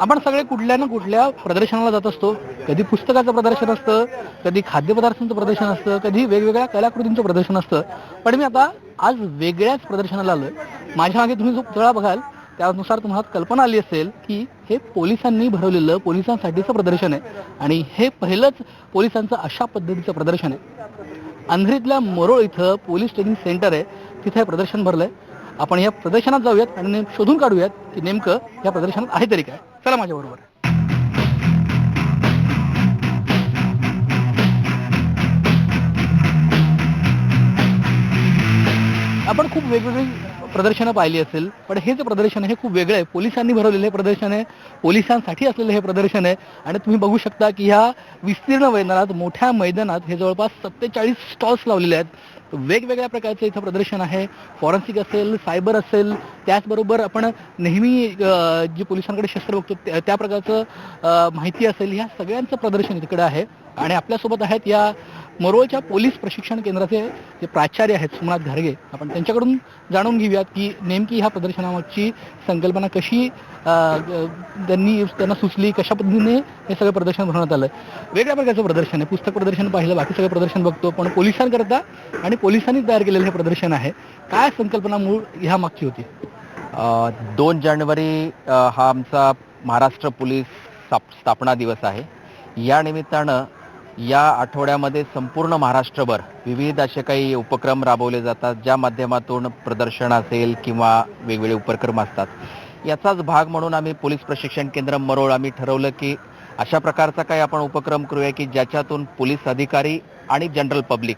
आपण सगळे कुठल्या ना कुठल्या प्रदर्शनाला जात असतो. कधी पुस्तकाचं प्रदर्शन असतं, कधी खाद्यपदार्थांचं प्रदर्शन असतं, कधी वेगवेगळ्या कलाकृतींचं प्रदर्शन असतं. पण मी आता आज वेगळ्याच प्रदर्शनाला आलोय. माझ्या मागे तुम्ही जो पुतळा बघाल त्यानुसार तुम्हाला कल्पना आली असेल की हे पोलिसांनी भरवलेलं पोलिसांसाठीचं प्रदर्शन आहे आणि हे पहिलंच पोलिसांचं अशा पद्धतीचं प्रदर्शन आहे. अंधेरीतल्या मोरोळ इथं पोलीस ट्रेनिंग सेंटर आहे, तिथे हे प्रदर्शन भरलंय. आपण या प्रदर्शनात जाऊयात आणि शोधून काढूयात की नेमकं या प्रदर्शनात आहे तरी काय. चला माझ्याबरोबर. आपण खूप वेगवेगळी प्रदर्शनं पाहिली असेल, पण हे जे प्रदर्शन आहे हे खूप वेगळं आहे. पोलिसांनी भरवलेलं हे प्रदर्शन आहे, पोलिसांसाठी असलेलं हे प्रदर्शन आहे. आणि तुम्ही बघू शकता की ह्या विस्तीर्ण मैदानात, मोठ्या मैदानात हे जवळपास 47 स्टॉल्स लावलेले आहेत. वेगवेगळ्या प्रकारचं इथं प्रदर्शन आहे. फॉरेन्सिक असेल, सायबर असेल, त्याचबरोबर आपण नेहमी जी पोलिसांकडे शस्त्र बघतो त्या प्रकारचं माहिती असेल, ह्या सगळ्यांचं प्रदर्शन इकडे आहे. आणि आपल्यासोबत आहेत या मोरोळच्या पोलीस प्रशिक्षण केंद्राचे जे प्राचार्य आहेत सोमनाथ घारगे. आपण त्यांच्याकडून जाणून घेऊयात की नेमकी ह्या प्रदर्शनाची संकल्पना कशी त्यांना सुचली, कशा पद्धतीने हे सगळं प्रदर्शन भरवण्यात आलं. वेगळ्या प्रकारचं प्रदर्शन आहे. पुस्तक प्रदर्शन पाहिलं, बाकी सगळं प्रदर्शन बघतो, पण पोलिसांकरता आणि पोलिसांनी तयार केलेलं हे प्रदर्शन आहे. काय संकल्पना मूळ ह्या मागची होती? 2 जानेवारी हा आमचा महाराष्ट्र पोलीस स्थापना दिवस आहे. या निमित्तानं या आठवड्यामध्ये संपूर्ण महाराष्ट्रभर विविध असे काही उपक्रम राबवले जातात, ज्या माध्यमातून प्रदर्शन असेल किंवा वेगवेगळे उपक्रम असतात. याचाच भाग म्हणून आम्ही पोलीस प्रशिक्षण केंद्र मरोळ आम्ही ठरवलं की अशा प्रकारचा काही आपण उपक्रम करूया की ज्याच्यातून पोलीस अधिकारी आणि जनरल पब्लिक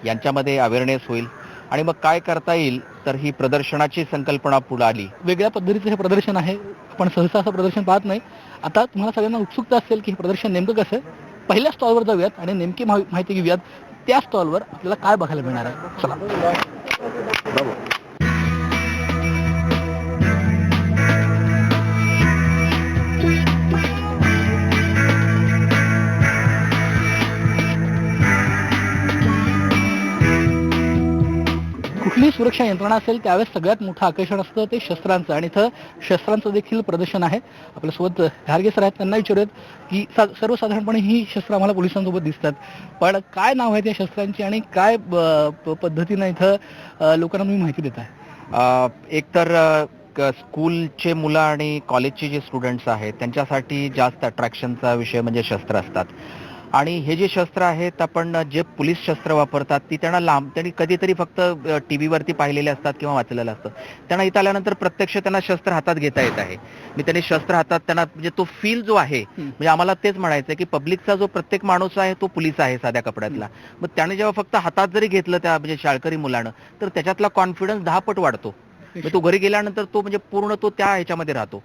यांच्यामध्ये अवेअरनेस होईल. आणि मग काय करता येईल, तर ही प्रदर्शनाची संकल्पना पुढे आली. वेगळ्या पद्धतीचं हे प्रदर्शन आहे. आपण सहसा असं प्रदर्शन पाहत नाही. आता तुम्हाला सगळ्यांना उत्सुकता असेल की हे प्रदर्शन नेमकं कसं आहे. पहिल्या स्टॉलवर जाऊयात आणि नेमकी माहिती घेऊयात त्या स्टॉलवर आपल्याला काय बघायला मिळणार आहे. चला. कुठलीही सुरक्षा यंत्रणा असेल त्यावेळेस सगळ्यात मोठं आकर्षण असतं ते शस्त्रांचं. आणि इथं शस्त्रांचं देखील प्रदर्शन आहे. आपल्यासोबत घारगे सर आहेत, त्यांना विचारूयात की सर्वसाधारणपणे ही शस्त्र आम्हाला पोलिसांसोबत दिसतात, पण काय नाव आहे त्या शस्त्रांची आणि काय पद्धतीनं इथं लोकांना तुम्ही माहिती देत आहे? एकतर स्कूलचे मुलं आणि कॉलेजचे जे स्टुडंट्स आहेत त्यांच्यासाठी जास्त अट्रॅक्शनचा विषय म्हणजे शस्त्र असतात. आणि हे जे शस्त्र आहेत, आपण जे पोलीस शस्त्र वापरतात ती त्यांनी कधीतरी फक्त टी व्हीवरती पाहिलेले असतात किंवा वाचलेलं असतं. त्यांना इथं आल्यानंतर प्रत्यक्ष त्यांना शस्त्र हातात घेता येत आहे. मी त्यांनी शस्त्र हातात त्यांना म्हणजे तो फील जो आहे, म्हणजे आम्हाला तेच म्हणायचं आहे की पब्लिकचा जो प्रत्येक माणूस आहे तो पोलीस आहे साध्या कपड्यातला. मग त्याने जेव्हा फक्त हातात जरी घेतलं त्या म्हणजे शाळकरी मुलानं, तर त्याच्यातला कॉन्फिडन्स 10 पट वाढतो. मग तो घरी गेल्यानंतर तो म्हणजे पूर्ण तो त्या ह्याच्यामध्ये राहतो.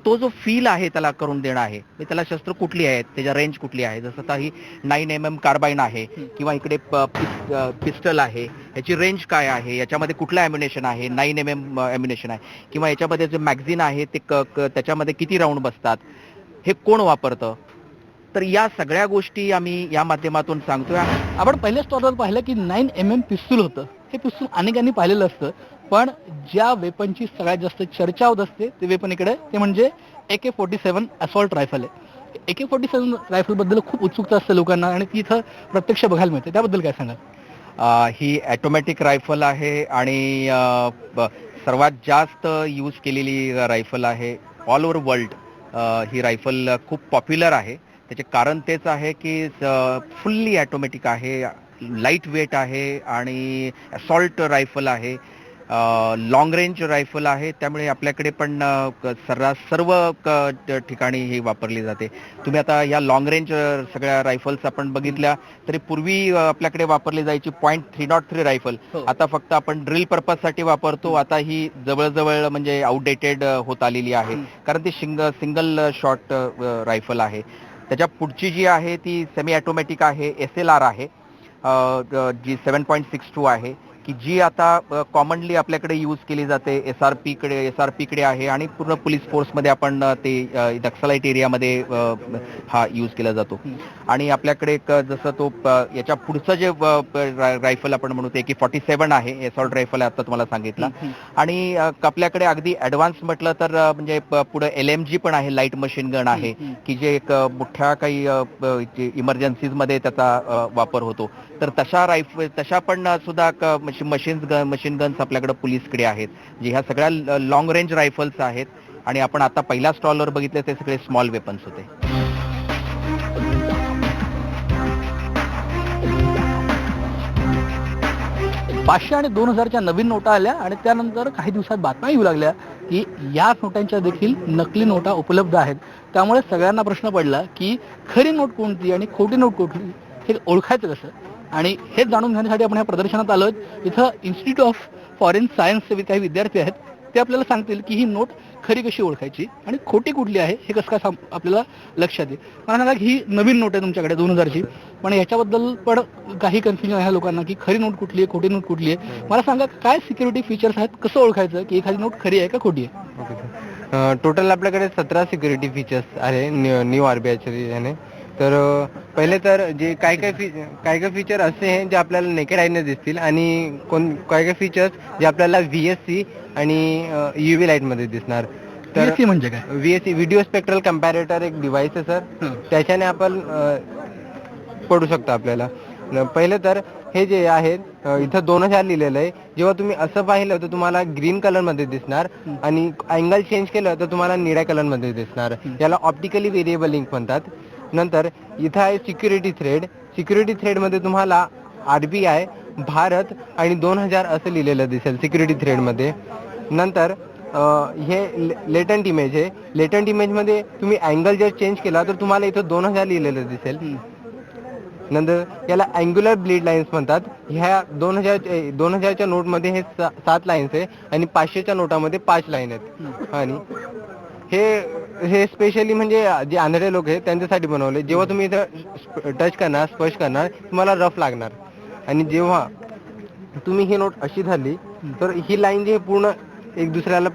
तो जो फील आहे त्याला करून देणं आहे. त्याला शस्त्र कुठली आहेत, त्याच्या रेंज कुठली आहे, जसं आता ही 9mm कार्बाईन आहे किंवा इकडे पिस्टल आहे, याची रेंज काय आहे, याच्यामध्ये कुठलं ॲम्युनेशन आहे, 9mm ॲम्युनेशन आहे, किंवा याच्यामध्ये जे मॅगझिन आहे ते त्याच्यामध्ये किती राऊंड बसतात, हे कोण वापरतं. तर या सगळ्या गोष्टी आम्ही या माध्यमातून सांगतोय. आपण पहिल्या स्टॉलवर पाहिलं की 9mm पिस्तूल होतं. हे पिस्तूल अनेकांनी पाहिलेलं असतं, पण ज्या वेपनची सगळ्यात जास्त चर्चा होत असते ते वेपन इकडे, ते म्हणजे AK-47 असॉल्ट रायफल आहे. AK-47 रायफलबद्दल खूप उत्सुकता असते लोकांना आणि ती इथं प्रत्यक्ष बघायला मिळते. त्याबद्दल काय सांगाल? ही ऑटोमॅटिक रायफल आहे आणि सर्वात जास्त यूज केलेली रायफल आहे ऑल ओव्हर वर्ल्ड. ही रायफल खूप पॉप्युलर आहे. त्याचे कारण तेच आहे की फुल्ली ऑटोमॅटिक आहे, लाईट वेट आहे आणि असॉल्ट रायफल आहे, लाँग रेंज रायफल आहे. त्यामुळे आपल्याकडे पण सर्व ठिकाणी ही वापरली जाते. तुम्ही आता या लाँग रेंज सगळ्या रायफल्स आपण बघितल्या तरी पूर्वी आपल्याकडे वापरली जायची .303 रायफल, आता फक्त आपण ड्रिल पर्पजसाठी वापरतो. आता ही जवळजवळ म्हणजे आउटडेटेड होत आलेली आहे, कारण ती सिंगल शॉट रायफल आहे. त्याच्या पुढची जी आहे ती सेमी ऑटोमॅटिक आहे, SLR आहे, जी 7.62 आहे. की जी आता कॉमनली आपल्याकडे यूज केली जाते. एसआरपीकडे आहे आणि पूर्ण पोलीस फोर्समध्ये आपण ते नक्सलाइट एरियामध्ये हा यूज केला जातो. आणि आपल्याकडे एक जसं तो याच्या पुढचं जे रायफल आपण म्हणू ते AK-47 आहे, एसॉल्ट रायफल आहे, आता तुम्हाला सांगितलं. आणि आपल्याकडे अगदी ऍडव्हान्स म्हटलं तर म्हणजे पुढे LMG पण आहे, लाईट मशीन गन आहे, की जे एक मोठ्या काही इमर्जन्सीजमध्ये त्याचा वापर होतो. तर तशा पण सुद्धा मशीन गन्स आपल्याकडे पोलीसकडे आहेत, जे ह्या सगळ्या लॉंग रेंज रायफल्स आहेत. आणि आपण आता पहिल्या स्टॉलवर बघितले ते सगळे स्मॉल वेपन्स होते. 500 आणि 2000च्या नवीन नोटा आल्या आणि त्यानंतर काही दिवसात बातम्या येऊ लागल्या की या नोटांच्या देखील नकली नोटा उपलब्ध आहेत. त्यामुळे सगळ्यांना प्रश्न पडला की खरी नोट कोणती आणि खोटी नोट कुठली हे ओळखायचं कसं. आणि हेच जाणून घेण्यासाठी आपण या प्रदर्शनात आलोय. इथं इन्स्टिट्यूट ऑफ फॉरेन सायन्सचे काही विद्यार्थी आहेत, ते आपल्याला सांगतील की ही नोट खरी कशी ओळखायची आणि खोटी कुठली आहे हे कसं काय आपल्याला लक्षात येईल. मला सांगा की ही नवीन नोट आहे तुमच्याकडे 2000ची, पण याच्याबद्दल पण काही कन्फ्युजन आहे लोकांना की खरी नोट कुठली आहे, खोटी नोट कुठली आहे. मला सांगा काय सिक्युरिटी फीचर्स आहेत, कसं ओळखायचं की एखादी नोट खरी आहे का खोटी आहे. टोटल आपल्याकडे 17 सिक्युरिटी फीचर्स आहे न्यू RBIच्या याने. तर पहिले तर जे काय काय फीचर असे आहे जे आपल्याला नेकेड आयने दिसतील आणि काय फीचर्स जे आपल्याला VSC आणि UV लाईटमध्ये दिसणार. तर VSC म्हणजे काय? VSC व्हिडिओ स्पेक्ट्रल कम्पॅरेटर एक डिव्हाइस आहे सर. त्याच्याने आपण पडू शकतो आपल्याला. पहिले तर हे जे आहे इथं 2000 लिहिलेलं आहे. जेव्हा तुम्ही असं पाहिलं तर तुम्हाला ग्रीन कलर मध्ये दिसणार आणि अँगल चेंज केलं तर तुम्हाला निळ्या कलर मध्ये दिसणार. याला ऑप्टिकली व्हेरिएबल लिंक म्हणतात. नंतर इथं आहे सिक्युरिटी थ्रेड मध्ये तुम्हाला RBI, भारत आणि 2000 असं लिहिलेलं दिसेल सिक्युरिटी थ्रेड मध्ये. नंतर हे लेटंट इमेज आहे. लेटंट इमेज मध्ये तुम्ही अँगल जर चेंज केला तर तुम्हाला इथं 2000 लिहिलेलं दिसेल. नंतर याला अँग्युलर ब्लीड लाईन्स म्हणतात. ह्या 2000च्या नोटमध्ये हे 7 लाईन्स आहे आणि 500च्या नोटामध्ये 5 लाईन आहेत. आणि हे स्पेशली म्हणजे जे आंधळे लोक आहेत त्यांच्यासाठी बनवले. जेव्हा तुम्ही इथं टच करणार, स्पर्श करणार, तुम्हाला रफ लागणार. आणि जेव्हा तुम्ही ही नोट अशी धरली तर ही लाईन जी पूर्ण एक दुसऱ्याला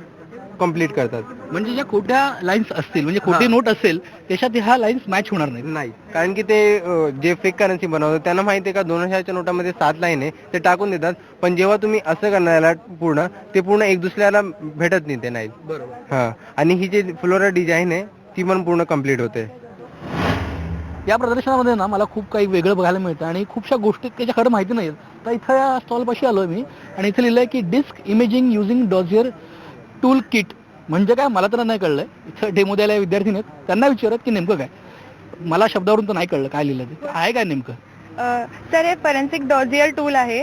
कंप्लीट करतात. म्हणजे ज्या खोट्या लाईन्स असतील, म्हणजे खोटी नोट असेल त्याच्यात ह्या लाईन्स मॅच होणार नाही, कारण की ते जे फेक करन्सी बनवतात त्यांना माहिती आहे का 2000च्या नोटामध्ये 7 लाईन आहे, ते टाकून देतात. पण जेव्हा तुम्ही असं करण्याला ते पूर्ण एक दुसऱ्याला भेटत नाही, ते नाही. बरोबर. हा, आणि ही जी फ्लोरल डिझाईन आहे ती पण पूर्ण कम्प्लीट होते. या प्रदर्शनामध्ये ना मला खूप काही वेगळं बघायला मिळतं आणि खूपशा गोष्टी त्याच्या खरं माहिती नाहीत. तर इथं या स्टॉलपाशी आलोय मी आणि इथे लिहिलंय की disk imaging using dossier tool kit. म्हणजे काय मला तर नाही कळलंय. इथं डेमो द्यायला विद्यार्थी आहेत, त्यांना विचारत की नेमकं काय. मला शब्दावरून तर नाही कळलं काय लिहिलं ते आहे काय नेमकं. सर हे फॉरेन्सिक डॉझियर टूल आहे.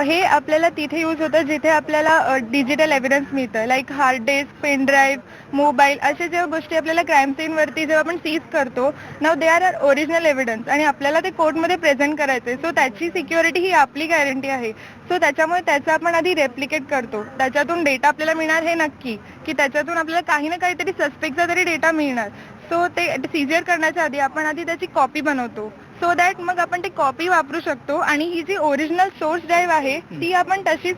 हे आपल्याला तिथे यूज होतं जिथे आपल्याला डिजिटल एव्हिडन्स मिळतं, like hard disk, pen drive, mobile, अशा जेव्हा गोष्टी आपल्याला क्राईम सीनवरती जेव्हा आपण सीज करतो, नाव दे आर ओरिजिनल एव्हिडन्स आणि आपल्याला ते कोर्टमध्ये प्रेझेंट करायचे. सो त्याची सिक्युरिटी ही आपली गॅरंटी आहे. सो त्याच्यामुळे त्याचं आपण आधी रेप्लिकेट करतो. त्याच्यातून डेटा आपल्याला मिळणार हे नक्की, की त्याच्यातून आपल्याला काही ना काहीतरी सस्पेक्टचा तरी डेटा मिळणार. सो ते सीजर करण्याच्या आधी आपण आधी त्याची कॉपी बनवतो, सो दॅट मग आपण ती कॉपी वापरू शकतो. आणि ही जी ओरिजिनल सोर्स ड्राईव्ह आहे ती आपण तशीच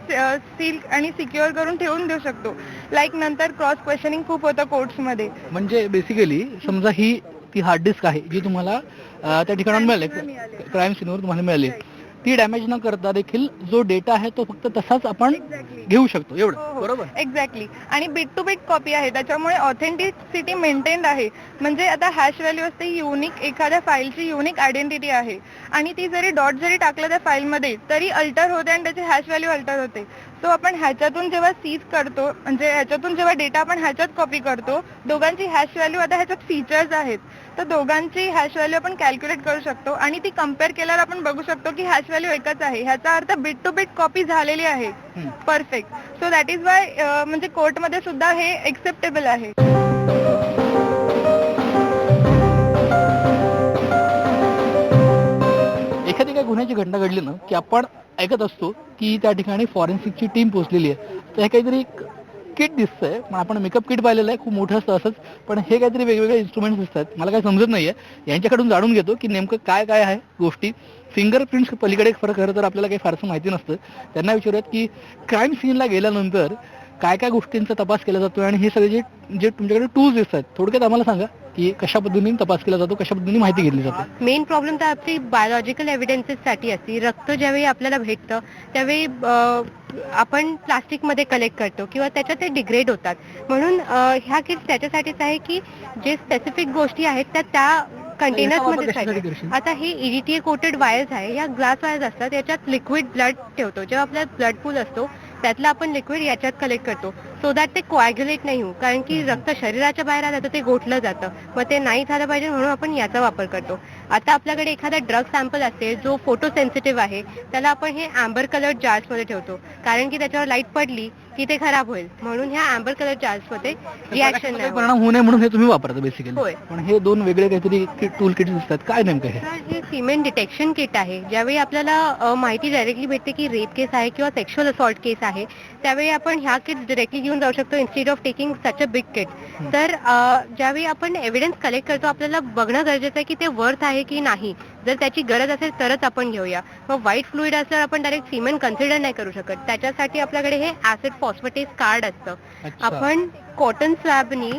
सील आणि सिक्युअर करून ठेवून देऊ शकतो. लाईक नंतर क्रॉस क्वेश्चनिंग खूप होतं कोर्ट्समध्ये. म्हणजे बेसिकली समजा ही ती हार्ड डिस्क आहे जी तुम्हाला त्या ठिकाणाहून मिळाली, क्राईम सीनवर तुम्हाला मिळाली, ती डॅमेज न करता देखील जो डेटा आहे तो फक्त तसाच आपण घेऊ शकतो, एवढं बरोबर. एक्झॅक्टली. आणि बिट टू बिट कॉपी आहे, त्याच्यामुळे ऑथेंटिसिटी मेंटेन्ड आहे. म्हणजे आता हॅश व्हॅल्यू असते युनिक, एखाद्या फाईलची युनिक आयडेंटिटी आहे आणि ती जरी डॉट जरी टाकलं त्या फाईलमध्ये तरी अल्टर होते आणि त्याची हॅश व्हॅल्यू अल्टर होते. सो आपण ह्याच्यातून जेव्हा सीज करतो, म्हणजे ह्याच्यातून जेव्हा डेटा आपण ह्याच्यात कॉपी करतो, दोघांची हॅश व्हॅल्यू, आता ह्याच्यात फीचर्स आहेत तर दोघांची हॅश व्हॅल्यू आपण कॅल्क्युलेट करू शकतो आणि ती कम्पेअर केल्यावर आपण बघू शकतो की हॅश व्हॅल्यू एकच आहे. ह्याचा अर्थ बिट टू बिट कॉपी झालेली आहे. Perfect. So that is why म्हणजे कोर्टमध्ये सुद्धा हे एक्सेप्टेबल आहे. एखादी काही गुन्ह्याची घटना घडली ना की आपण ऐकत असतो की त्या ठिकाणी फॉरेन्सिकची टीम पोहोचलेली आहे, तर हे काहीतरी किट दिसतंय, पण आपण मेकअप किट पाहिलेलं आहे, खूप मोठं असतं असंच, पण हे काहीतरी वेगवेगळे इन्स्ट्रुमेंट्स दिसतात. मला काही समजत नाहीये. यांच्याकडून जाणून घेतो की नेमकं काय काय आहे गोष्टी. फिंगरप्रिंट्स पलीकडे खरं तर आपल्याला काही फारसं माहिती नसतं. त्यांना विचारूयात की क्राईम सीनला गेल्यानंतर काय काय गोष्टींचा तपास केला जातो आणि हे सगळे जे जे तुमच्याकडे टूल्स दिसतात, थोडक्यात आम्हाला सांगा की कशा पद्धतीने तपास केला जातो, कशा पद्धतीने माहिती घेतली जाते. मेन प्रॉब्लेम तर आपली बायोलॉजिकल एव्हिडन्सेससाठी असते. रक्त ज्यावेळी आपल्याला भेटतं त्यावेळी आपण प्लास्टिकमध्ये कलेक्ट करतो किंवा त्याच्यात ते डिग्रेड होतात. म्हणून ह्या किट्स त्याच्यासाठीच आहे की जे स्पेसिफिक गोष्टी आहेत त्या कंटेनर्स मध्ये कशासाठी पाहिजे. करशील? आता हे EDTA कोटेड वायर्स आहे, या ग्लास वायर्स असतात, याच्यात लिक्विड ब्लड ठेवतो. जेव्हा आपला ब्लड पूल असतो त्यातलं आपण लिक्विड याच्यात कलेक्ट करतो सो दॅट ते कोॲग्युलेट नाही होऊ, कारण की रक्त शरीराच्या बाहेर आलं तर ते गोठलं जातं, मग ते नाही झालं पाहिजे म्हणून आपण याचा वापर करतो. आता आपल्याकडे एखादा ड्रग सॅम्पल असेल जो फोटो सेन्सिटिव्ह आहे, त्याला आपण हे अँबर कलर जार्समध्ये ठेवतो, कारण की त्याच्यावर लाईट पडली की ते खराब होईल, म्हणून ह्या अँबर कलर जार्समध्ये रिॲक्शन नाही होत. परिणाम होऊ नये म्हणून हे तुम्ही वापरता बेसिकली. होय. पण हे दोन वेगळे काहीतरी टूल किट दिसतात, काय नेमकं हे? तर हे सिमेंट डिटेक्शन किट आहे. ज्यावेळी आपल्याला माहिती डायरेक्टली भेटते की रेप केस आहे किंवा सेक्शुअल असॉल्ट केस आहे, त्यावेळी आपण ह्या किट्स डायरेक्टली घेऊन जाऊ शकतो instead of taking such a big kit. तर ज्यावेळी आपण एव्हिडन्स कलेक्ट करतो आपल्याला बघणं गरजेचं आहे की ते वर्थ आहे की नाही. जर त्याची गरज असेल तरच आपण घेऊया. मग व्हाईट फ्लुइड असल्यावर आपण डायरेक्ट सिमेंट कन्सिडर नाही करू शकत. त्याच्यासाठी आपल्याकडे हे ऍसिड फॉस्फेटेज कार्ड असतं. अच्छा. आपण कॉटन स्वॅबनी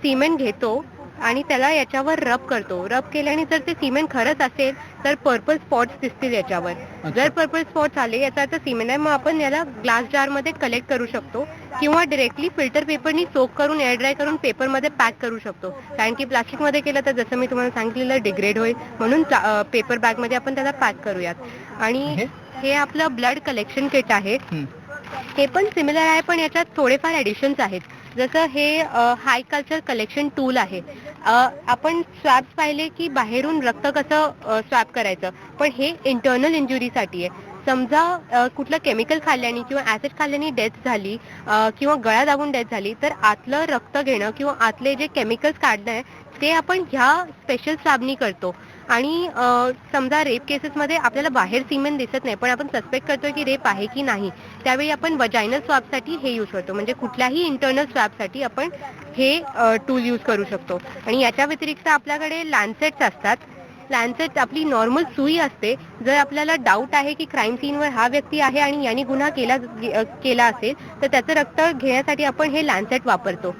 सिमेंट घेतो आणि त्याला याच्यावर रब करतो. रब केल्याने जर ते सिमेंट खरंच असेल तर पर्पल स्पॉट्स दिसतील याच्यावर. जर पर्पल स्पॉट्स आले याचा अर्थ सिमेंट आहे, मग आपण याला ग्लास जार मध्ये कलेक्ट करू शकतो किंवा डायरेक्टली फिल्टर पेपरनी सोक करून एअर ड्राय करून पेपरमध्ये पॅक करू शकतो. कारण की प्लास्टिक मध्ये केलं तर जसं मी तुम्हाला सांगितलेलं डिग्रेड होईल, म्हणून पेपर बॅग मध्ये आपण त्याला पॅक करूयात. आणि हे आपलं ब्लड कलेक्शन किट आहे. हे पण सिमिलर आहे, पण याच्यात थोडेफार ॲडिशन्स आहेत. जसं हे हाय कल्चर कलेक्शन टूल आहे. आपण स्वॅब्स पाहिले की बाहेरून रक्त कसं स्वॅब करायचं, पण हे इंटरनल इंजुरीसाठी आहे. समजा कुठलं केमिकल खाल्ल्याने किंवा ऍसिड खाल्ल्याने डेथ झाली किंवा गळा दाबून डेथ झाली, तर आतलं रक्त घेणं किंवा आतले जे केमिकल्स काढणं आहे ते आपण ह्या स्पेशल स्वॅबनी करतो. आणि समजा रेप केसेसमध्ये आपल्याला बाहेर सिमेंट दिसत नाही, पण आपण सस्पेक्ट करतोय की रेप आहे की नाही, त्यावेळी आपण वजायनल स्वॅबसाठी हे यूज करतो. म्हणजे कुठल्याही इंटरनल स्वॅबसाठी आपण हे टूल यूज करू शकतो. आणि याच्या व्यतिरिक्त आपल्याकडे लॅन्सेट्स असतात. लॅन्सेट आपली नॉर्मल सुई असते. जर आपल्याला डाऊट आहे की क्राईम सीनवर हा व्यक्ती आहे आणि यांनी गुन्हा केला असेल तर त्याचं रक्त घेण्यासाठी आपण हे लॅन्सेट वापरतो.